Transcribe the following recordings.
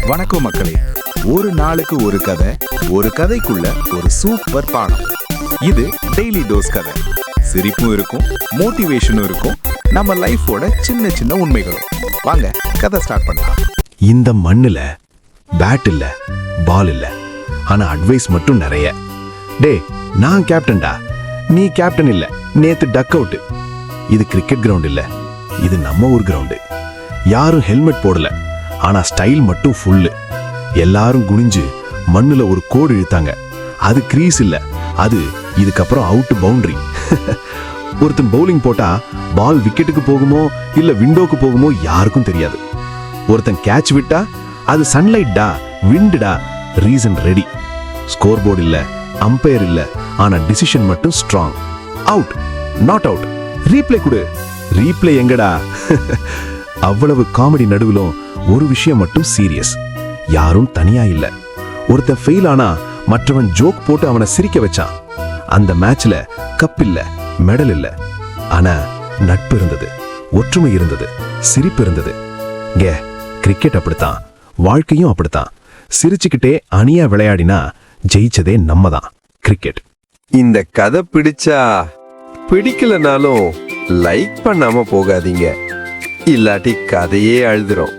வணக்கம் மக்களே. ஒரு நாளுக்கு ஒரு கதை, ஒரு கதைக்குள்ள ஒரு சூப்பர் பாடம். இது டெய்லி டோஸ் கதை. சிரிப்பும் இருக்கும், மோட்டிவேஷனும் இருக்கும், நம்ம லைஃபோட சின்ன சின்ன உண்மைகளும். வாங்க கதை ஸ்டார்ட் பண்ணலாம். இந்த மண்ணுல பேட் இல்ல, பால் இல்ல, ஆனா அட்வைஸ் மட்டும் நிறைய. டே, நான் கேப்டன்டா, நீ கேப்டன் இல்ல, நேத்து டக் அவுட். இது கிரிக்கெட் கிரவுண்ட் இல்ல, இது நம்ம ஊர் கிரவுண்டு. யாரும் ஹெல்மெட் போடல, ஆனா ஸ்டைல் மட்டும் ஃபுல்லு. எல்லாரும் குனிஞ்சு மண்ணுல ஒரு கோடு இழுத்தாங்க. அது கிரீஸ் இல்ல, அது இதுக்கப்புறம் அவுட் பவுண்டரி. ஒருத்தன் பவுலிங் போட்டா பால் விக்கெட்டுக்கு போகுமோ இல்ல விண்டோக்கு போகுமோ யாருக்கும் தெரியாது. ஒருத்தன் கேட்ச் விட்டா அது சன்லைட்டா விண்டுடா, ரீசன் ரெடி. ஸ்கோர் போர்டு இல்ல, அம்பையர் இல்ல, ஆனா டிசிஷன் மட்டும் strong. Out, not out, replay கொடு. ரீப்ளே எங்கடா? அவ்வளவு காமெடி நடுவிலும் ஒரு விஷயம் மட்டும் சீரியஸ். யாரும் தனியா இல்ல. ஒருத்தன் ஃபெயில் ஆனா மற்றவன் ஜோக் போட்டு அவனை சிரிக்க வச்சான். அந்த மேட்ச்ல கப் இல்ல, மெடல் இல்ல, ஆனா நட்பு இருந்தது, ஒற்றுமை இருந்தது, சிரிப்பு இருந்தது. கிரிக்கெட் அப்படித்தான், வாழ்க்கையும் அப்படித்தான். சிரிச்சுக்கிட்டே அணியா விளையாடினா ஜெயிச்சதே நம்ம தான். கிரிக்கெட். இந்த கதை பிடிச்சா பிடிக்கலனாலும் லைக் பண்ணாம போகாதீங்க, இல்லாட்டி கதையே அழுதுரும்.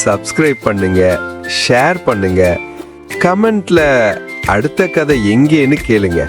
சப்ஸ்கிரைப் பண்ணுங்க, ஷேர் பண்ணுங்க, கமெண்ட்ல அடுத்த கதை எங்கேன்னு கேளுங்க.